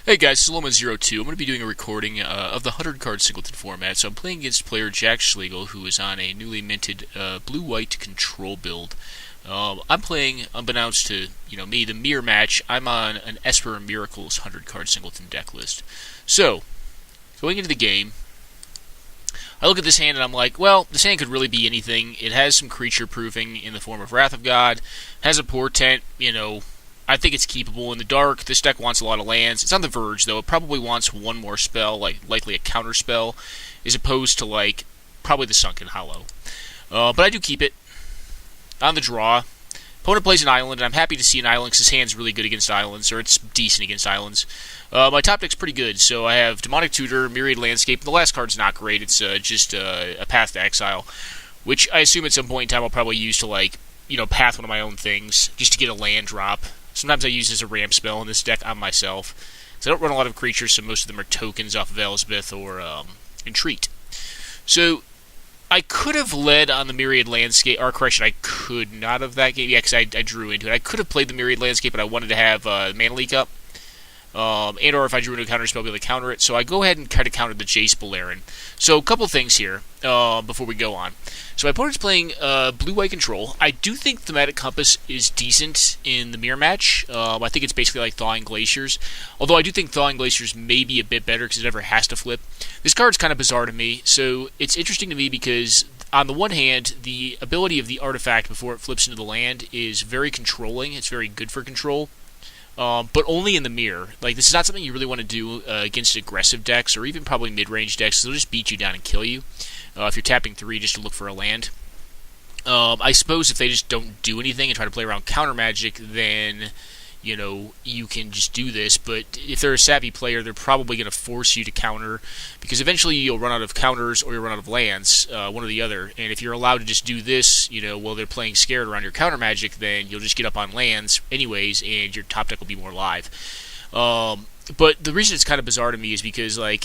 Hey guys, it's Loma02. I'm going to be doing a recording of the 100 card Singleton format. So I'm playing against player Jack Schlegel, who is on a newly minted blue-white control build. I'm playing, unbeknownst to me, the mirror match. I'm on an Esper Miracles 100 card Singleton deck list. So, going into the game, I look at this hand and I'm like, well, this hand could really be anything. It has some creature proofing in the form of Wrath of God, has a portent, I think it's keepable in the dark. This deck wants a lot of lands. It's on the verge, though. It probably wants one more spell, likely a counter spell, as opposed to, probably the Sunken Hollow. But I do keep it on the draw. Opponent plays an island, and I'm happy to see an island because his hand's really good against islands, or it's decent against islands. My top deck's pretty good, so I have Demonic Tutor, Myriad Landscape. The last card's not great. It's just a Path to Exile, which I assume at some point in time I'll probably use to, path one of my own things, just to get a land drop. Sometimes I use it as a ramp spell in this deck on myself. So I don't run a lot of creatures, so most of them are tokens off of Elspeth or Entreat. So I could have led on the Myriad Landscape, or correction, I could not have that game. Yeah, because I drew into it. I could have played the Myriad Landscape, but I wanted to have Mana Leak up. And or if I drew into a counter spell, I'll be able to counter it. So I go ahead and try to counter the Jace Beleren. So a couple things here before we go on. So my opponent's playing blue-white control. I do think Thematic Compass is decent in the mirror match. I think it's basically like Thawing Glaciers. Although I do think Thawing Glaciers may be a bit better because it never has to flip. This card's kind of bizarre to me. So it's interesting to me because on the one hand, the ability of the artifact before it flips into the land is very controlling. It's very good for control. But only in the mirror. This is not something you really want to do against aggressive decks, or even probably mid-range decks. They'll just beat you down and kill you if you're tapping 3 just to look for a land. I suppose if they just don't do anything and try to play around counter magic, then you can just do this. But if they're a savvy player, they're probably going to force you to counter, because eventually you'll run out of counters or you'll run out of lands, one or the other. And if you're allowed to just do this, while they're playing scared around your counter magic, then you'll just get up on lands anyways, and your top deck will be more live. But the reason it's kind of bizarre to me is because, I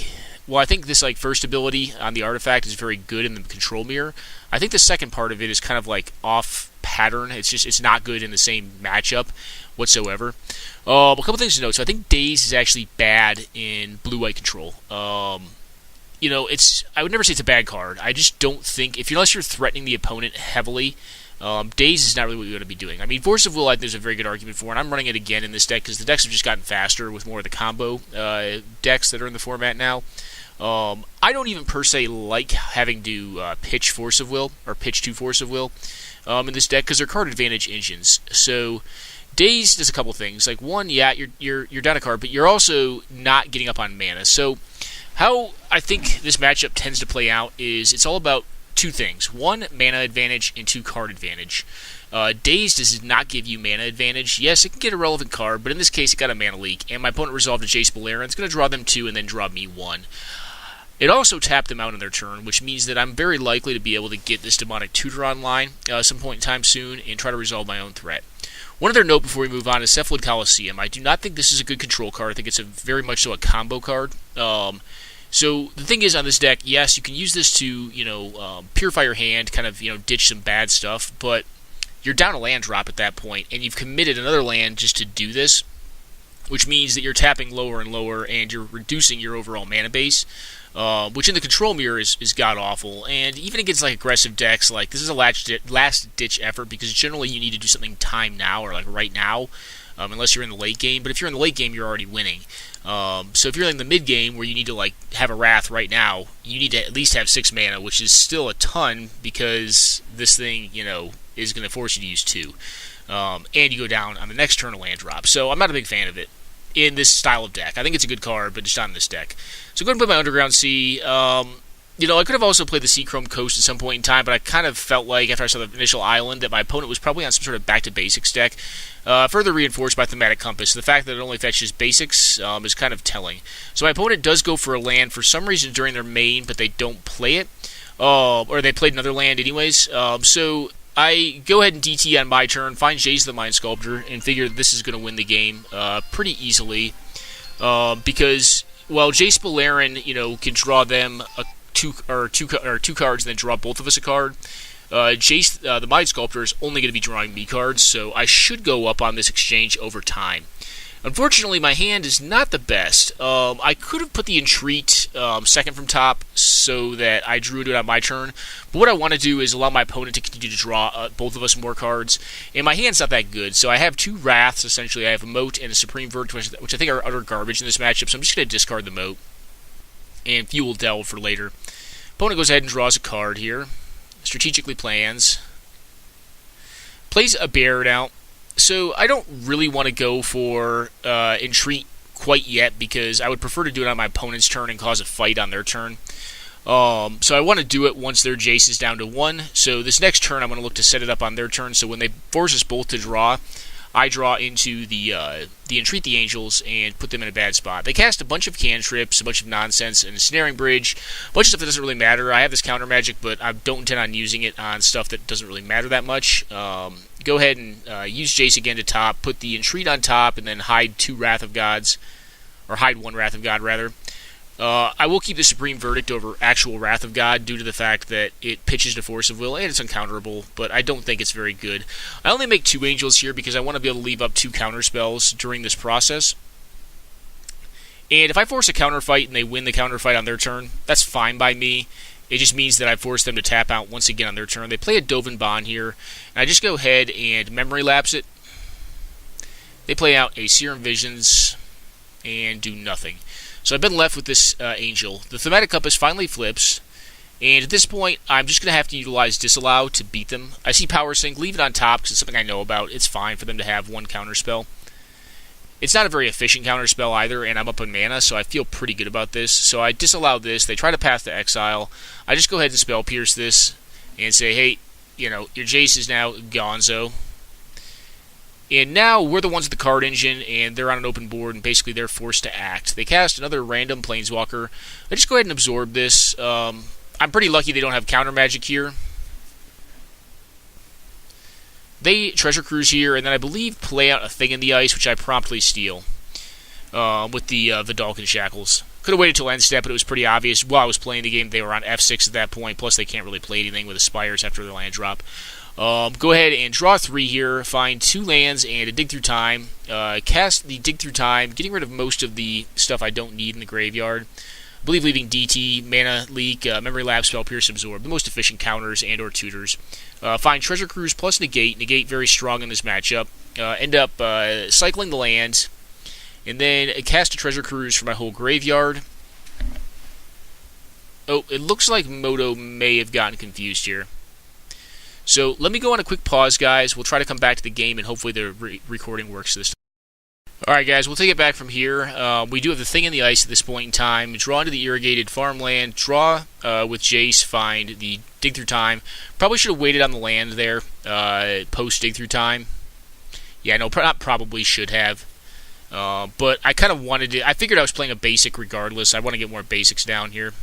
think this first ability on the artifact is very good in the control mirror. I think the second part of it is kind of off pattern. It's not good in the same matchup whatsoever. A couple things to note. So I think Daze is actually bad in blue-white control. I would never say it's a bad card. I just don't think, unless you're threatening the opponent heavily, Daze is not really what you want to be doing. I mean, Force of Will, I think there's a very good argument for, and I'm running it again in this deck because the decks have just gotten faster with more of the combo decks that are in the format now. I don't even per se like having to pitch Force of Will, or pitch to Force of Will in this deck, because they're card advantage engines. So Daze does a couple things. One, yeah, you're down a card, but you're also not getting up on mana. So how I think this matchup tends to play out is it's all about two things. One, mana advantage, and two, card advantage. Daze does not give you mana advantage. Yes, it can get a relevant card, but in this case it got a mana leak, and my opponent resolved a Jace Beleren. It's going to draw them 2 and then draw me 1. It also tapped them out on their turn, which means that I'm very likely to be able to get this Demonic Tutor online some point in time soon and try to resolve my own threat. One other note before we move on is Cephalid Coliseum. I do not think this is a good control card. I think it's very much so a combo card. So the thing is, on this deck, yes, you can use this to purify your hand, kind of ditch some bad stuff, but you're down a land drop at that point, and you've committed another land just to do this, which means that you're tapping lower and lower, and you're reducing your overall mana base, which in the control mirror is god-awful. And even against aggressive decks, this is a last-ditch effort, because generally you need to do something time now, or right now, unless you're in the late game. But if you're in the late game, you're already winning. So if you're in the mid game, where you need to have a Wrath right now, you need to at least have 6 mana, which is still a ton, because this thing, is going to force you to use 2. And you go down on the next turn a land drop. So I'm not a big fan of it in this style of deck. I think it's a good card, but just not in this deck. So go ahead and play my Underground Sea. I could have also played the Seachrome Coast at some point in time, but I kind of felt like, after I saw the initial island, that my opponent was probably on some sort of back-to-basics deck, further reinforced by Thematic Compass. The fact that it only fetches basics is kind of telling. So my opponent does go for a land for some reason during their main, but they don't play it, or they played another land anyways. So I go ahead and DT on my turn, find Jace the Mind Sculptor, and figure that this is going to win the game pretty easily, because while Jace Beleren, can draw them two cards and then draw both of us a card, Jace, the Mind Sculptor, is only going to be drawing me cards, so I should go up on this exchange over time. Unfortunately, my hand is not the best. I could have put the Entreat second from top so that I drew it on my turn. But what I want to do is allow my opponent to continue to draw both of us more cards. And my hand's not that good, so I have two Wraths, essentially. I have a Moat and a Supreme Verdict, which I think are utter garbage in this matchup, so I'm just going to discard the Moat and Fuel Delve for later. Opponent goes ahead and draws a card here. Strategically plans. Plays a Bear out. So I don't really want to go for Entreat quite yet because I would prefer to do it on my opponent's turn and cause a fight on their turn. So I want to do it once their Jace is down to 1. So this next turn I'm going to look to set it up on their turn. So when they force us both to draw, I draw into the Entreat the Angels and put them in a bad spot. They cast a bunch of cantrips, a bunch of nonsense, and a Snaring Bridge, a bunch of stuff that doesn't really matter. I have this counter magic, but I don't intend on using it on stuff that doesn't really matter that much. Go ahead and use Jace again to top, put the Entreat on top, and then hide 2 Wrath of Gods, or hide 1 Wrath of God, rather. I will keep the Supreme Verdict over actual Wrath of God due to the fact that it pitches to Force of Will and it's uncounterable, but I don't think it's very good. I only make 2 Angels here because I want to be able to leave up 2 counter spells during this process. And if I force a counter fight and they win the counter fight on their turn, that's fine by me. It just means that I force them to tap out once again on their turn. They play a Dovin Bond here, and I just go ahead and Memory Lapse it. They play out a Serum Visions and do nothing. So I've been left with this Angel. The Thematic Compass finally flips, and at this point, I'm just going to have to utilize Disallow to beat them. I see Power Sink, leave it on top because it's something I know about. It's fine for them to have 1 counter spell. It's not a very efficient counter spell either, and I'm up on mana, so I feel pretty good about this. So I disallow this. They try to Path to Exile. I just go ahead and Spell Pierce this and say, hey, you know, your Jace is now gonzo. And now we're the ones with the card engine, and they're on an open board, and basically they're forced to act. They cast another random Planeswalker. I just go ahead and absorb this. I'm pretty lucky they don't have counter magic here. They Treasure Cruise here, and then I believe play out a Thing in the Ice, which I promptly steal with the Vidalcan Shackles. Could have waited till end step, but it was pretty obvious. While I was playing the game, they were on F6 at that point, plus they can't really play anything with Aspires after their land drop. Go ahead and draw 3 here, find 2 lands and a Dig Through Time. Cast the Dig Through Time, getting rid of most of the stuff I don't need in the graveyard. I believe leaving DT, Mana Leak, Memory Lapse, Spell Pierce, Absorb, the most efficient counters and or tutors. Find Treasure Cruise plus Negate. Negate very strong in this matchup. End up cycling the land, and then cast a Treasure Cruise for my whole graveyard. Oh, it looks like Moto may have gotten confused here. So let me go on a quick pause, guys. We'll try to come back to the game, and hopefully the recording works this time. Alright, guys, we'll take it back from here. We do have the Thing in the Ice at this point in time. Draw into the irrigated farmland. Draw with Jace. Find the Dig Through Time. Probably should have waited on the land there post Dig Through Time. Yeah, no, not probably should have. But I kind of wanted to... I figured I was playing a basic regardless. I want to get more basics down here.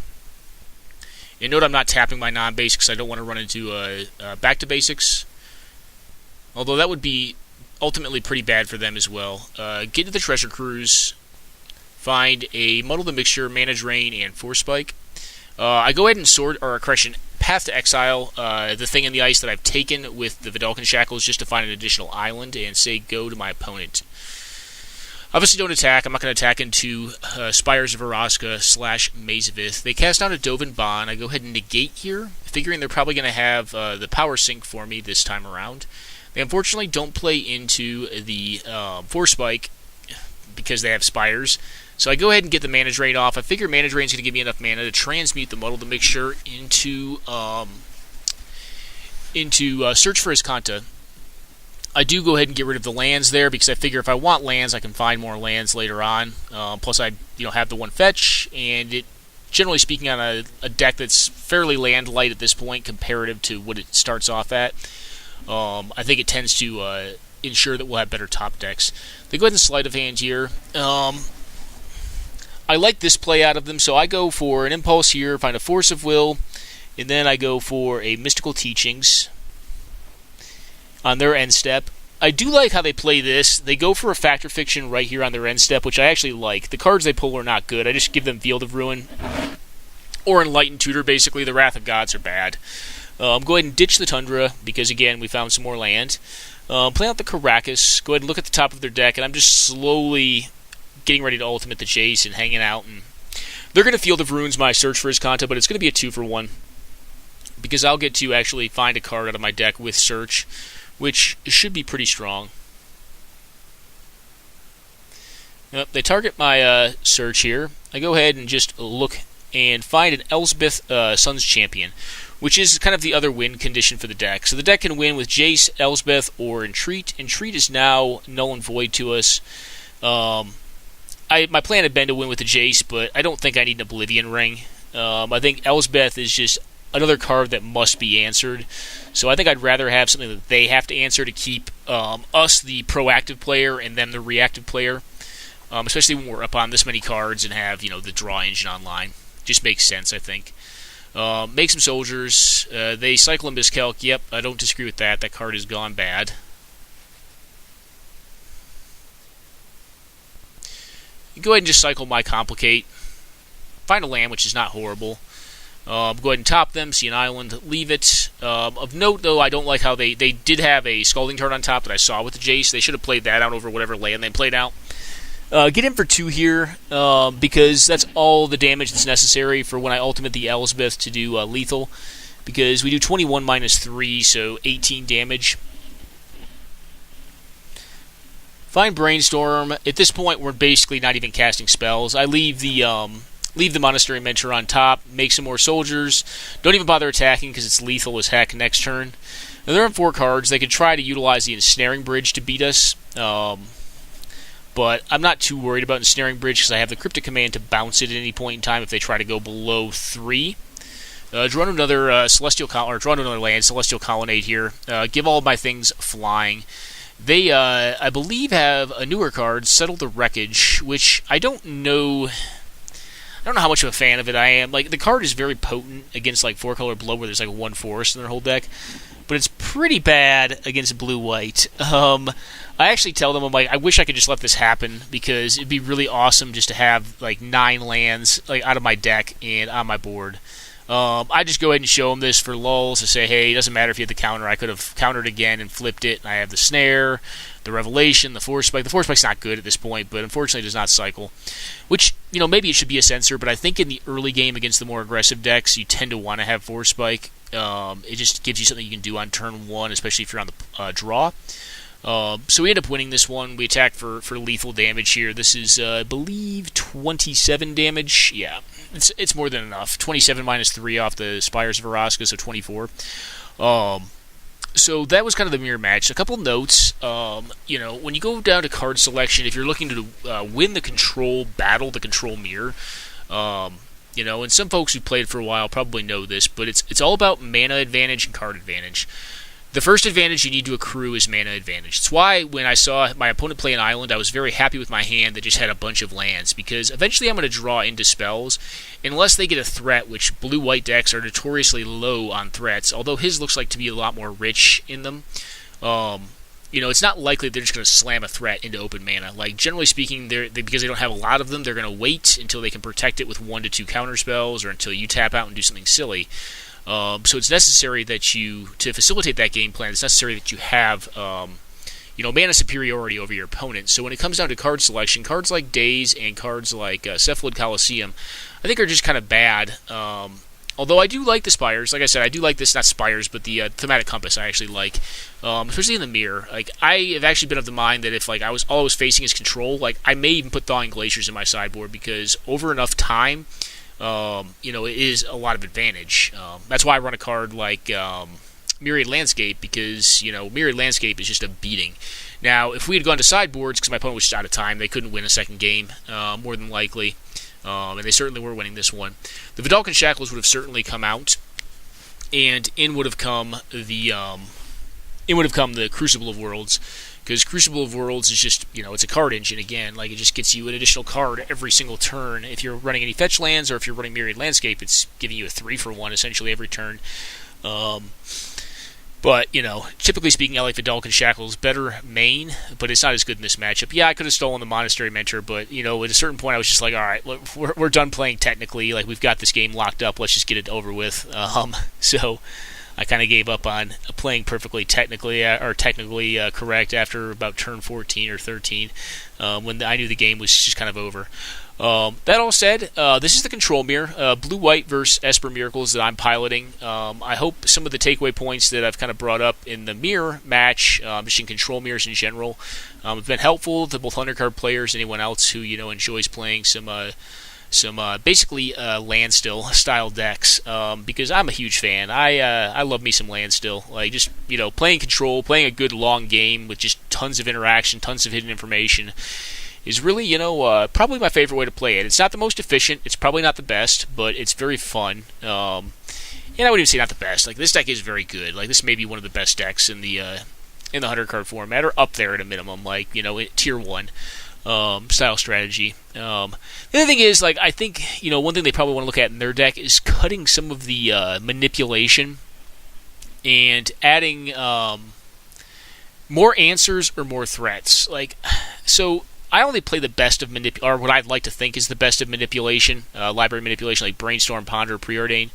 And note I'm not tapping my non-basics. I don't want to run into back to basics. Although that would be ultimately pretty bad for them as well. Get to the Treasure Cruise. Find a Muddle the Mixture, Mana Drain, and Force Spike. I go ahead and Path to Exile the Thing in the Ice that I've taken with the Vidalcan Shackles just to find an additional island and say go to my opponent. Obviously don't attack. I'm not going to attack into Spires of Araska / Maze of Ith. They cast down a Dovin Bond. I go ahead and negate here, figuring they're probably going to have the Power Sink for me this time around. They unfortunately don't play into the Force Spike because they have Spires. So I go ahead and get the Mana Drain off. I figure Mana Drain is going to give me enough mana to transmute the Muddle the Mixture into Search for Iskanta. I do go ahead and get rid of the lands there because I figure if I want lands, I can find more lands later on. Plus, I have the 1 fetch, and it, generally speaking, on a deck that's fairly land light at this point, comparative to what it starts off at. I think it tends to ensure that we'll have better top decks. They go ahead and Sleight of Hand here. I like this play out of them, so I go for an Impulse here, find a Force of Will, and then I go for a Mystical Teachings on their end step. I do like how they play this. They go for a Fact or Fiction right here on their end step, which I actually like. The cards they pull are not good. I just give them Field of Ruin or Enlightened Tutor, basically. The Wrath of Gods are bad. Go ahead and ditch the Tundra because, again, we found some more land. Play out the Caracas. Go ahead and look at the top of their deck, and I'm just slowly getting ready to ultimate the Jace and hanging out. And they're going to Field of Runes my Search for His Content, but it's going to be a 2-for-1 because I'll get to actually find a card out of my deck with Search, which should be pretty strong. Yep, they target my Search here. I go ahead and just look and find an Elspeth Sun's Champion, which is kind of the other win condition for the deck. So the deck can win with Jace, Elspeth, or Entreat. Entreat is now null and void to us. My plan had been to win with the Jace, but I don't think I need an Oblivion Ring. I think Elspeth is just another card that must be answered. So I think I'd rather have something that they have to answer to keep us, the proactive player, and them, the reactive player. Especially when we're up on this many cards and have, the draw engine online. Just makes sense, I think. Make some soldiers. They cycle and miscalc. Yep, I don't disagree with that. That card has gone bad. You go ahead and just cycle my Complicate. Find a land, which is not horrible. Go ahead and top them. See an island. Leave it. Of note, though, I don't like how they did have a Scalding Tarn on top that I saw with the Jace. They should have played that out over whatever land they played out. Get in for 2 here, because that's all the damage that's necessary for when I ultimate the Elspeth to do lethal. Because we do 21 minus 3, so 18 damage. Find Brainstorm. At this point, we're basically not even casting spells. I leave the Monastery Mentor on top, make some more soldiers. Don't even bother attacking because it's lethal as heck next turn. Now, they're on 4 cards. They could try to utilize the Ensnaring Bridge to beat us. But I'm not too worried about Ensnaring Bridge because I have the Cryptic Command to bounce it at any point in time if they try to go below 3. Draw another draw another land, Celestial Colonnade here. Give all of my things flying. They, I believe, have a newer card, Settle the Wreckage, which I don't know how much of a fan of it I am. Like, the card is very potent against, 4-color blow, where there's, 1 forest in their whole deck. But it's pretty bad against blue-white. I actually tell them, I'm like, I wish I could just let this happen, because it'd be really awesome just to have, 9 lands, out of my deck and on my board. I just go ahead and show them this for lulz to say, hey, it doesn't matter if you had the counter. I could have countered again and flipped it. And I have the Snare, the Revelation, the Force Spike. The Force Spike's not good at this point, but unfortunately does not cycle. Which, maybe it should be a censor, but I think in the early game against the more aggressive decks, you tend to want to have Force Spike. It just gives you something you can do on turn 1, especially if you're on the draw. So we end up winning this one. We attack for lethal damage here. This is, I believe, 27 damage. Yeah, it's more than enough. 27 minus 3 off the Spires of Araska, so 24. So that was kind of the mirror match. A couple notes. When you go down to card selection, if you're looking to win the control battle, the control mirror, and some folks who played for a while probably know this, but it's all about mana advantage and card advantage. The first advantage you need to accrue is mana advantage. It's why when I saw my opponent play an island, I was very happy with my hand that just had a bunch of lands, because eventually I'm going to draw into spells, unless they get a threat, which blue-white decks are notoriously low on threats, although his looks like to be a lot more rich in them. It's not likely they're just going to slam a threat into open mana. Generally speaking, because they don't have a lot of them, they're going to wait until they can protect it with 1 to 2 counter spells, or until you tap out and do something silly. So it's necessary that to facilitate that game plan, it's necessary that you have, mana superiority over your opponent. So when it comes down to card selection, cards like Daze and cards like Cephalid Coliseum, I think are just kind of bad. Although I do like the Spires. Like I said, I do like this, not Spires, but the Thematic Compass I actually like. Especially in the mirror. I have actually been of the mind that if all I was facing is control, I may even put Thawing Glaciers in my sideboard, because over enough time, it is a lot of advantage. That's why I run a card like Myriad Landscape, because, Myriad Landscape is just a beating. Now, if we had gone to sideboards, because my opponent was just out of time, they couldn't win a second game, more than likely. And they certainly were winning this one. The Vidalcan Shackles would have certainly come out, and in would have come the Crucible of Worlds, because Crucible of Worlds is just, it's a card engine again. It just gets you an additional card every single turn. If you're running any fetch lands, or if you're running Myriad Landscape, it's giving you a 3-for-1 essentially every turn. But, typically speaking, I like Vidalcan Shackles better main, but it's not as good in this matchup. Yeah, I could have stolen the Monastery Mentor, but, at a certain point I was just like, all right, look, we're done playing technically. We've got this game locked up. Let's just get it over with. So I kind of gave up on playing perfectly technically correct after about turn 14 or 13, when I knew the game was just kind of over. That all said, this is the control mirror, blue-white versus Esper Miracles that I'm piloting. I hope some of the takeaway points that I've kind of brought up in the mirror match, just in control mirrors in general, have been helpful to both undercard players and anyone else who enjoys playing some basically land still style decks, because I'm a huge fan. I love me some land still, like just playing control, playing a good long game with just tons of interaction, tons of hidden information is really probably my favorite way to play it. It's not the most efficient, it's probably not the best, but it's very fun. And I wouldn't even say not the best. Like, this deck is very good. Like, this may be one of the best decks in the 100 card format, or up there at a minimum, like tier 1 style strategy. The other thing is, like, I think one thing they probably want to look at in their deck is cutting some of the manipulation and adding more answers or more threats. Like, so I only play the best of or what I'd like to think is the best of manipulation, library manipulation, like Brainstorm, Ponder, Preordain.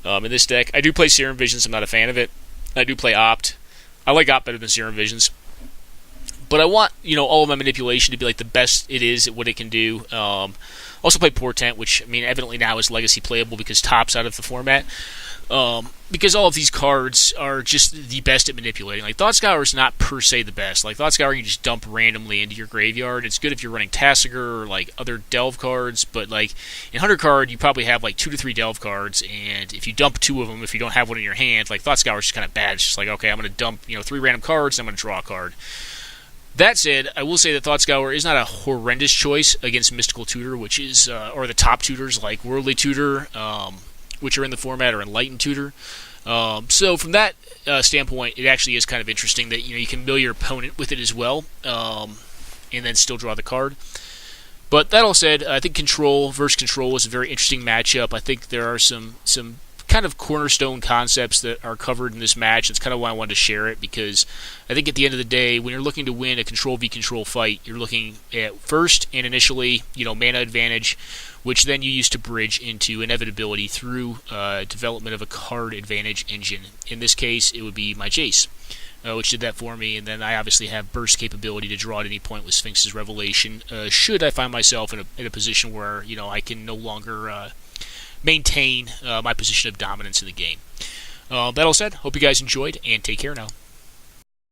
In this deck, I do play Serum Visions. I'm not a fan of it. I do play Opt. I like Opt better than Serum Visions. But I want, all of my manipulation to be like the best it is at what it can do. Also play Portent, which, evidently now is legacy playable because Top's out of the format. Because all of these cards are just the best at manipulating. Like, Thought Scour is not per se the best. Like, Thought Scour you just dump randomly into your graveyard. It's good if you're running Tassiger or, like, other Delve cards, but, like, in 100 card, you probably have, like, 2 to 3 Delve cards, and if you dump 2 of them, if you don't have one in your hand, like, Thought Scour is just kind of bad. It's just like, okay, I'm going to dump, 3 random cards, and I'm going to draw a card. That said, I will say that Thought Scour is not a horrendous choice against Mystical Tutor, which is, or the top tutors like Worldly Tutor, which are in the format, or Enlightened Tutor. So from that standpoint, it actually is kind of interesting that you can mill your opponent with it as well, and then still draw the card. But that all said, I think Control versus Control was a very interesting matchup. I think there are some kind of cornerstone concepts that are covered in this match. That's kind of why I wanted to share it, because I think at the end of the day, when you're looking to win a Control v Control fight, you're looking at first and initially, mana advantage, which then you use to bridge into inevitability through development of a card advantage engine. In this case, it would be my Jace, which did that for me, and then I obviously have burst capability to draw at any point with Sphinx's Revelation, should I find myself in a position where I can no longer maintain my position of dominance in the game. That all said, hope you guys enjoyed, and take care now.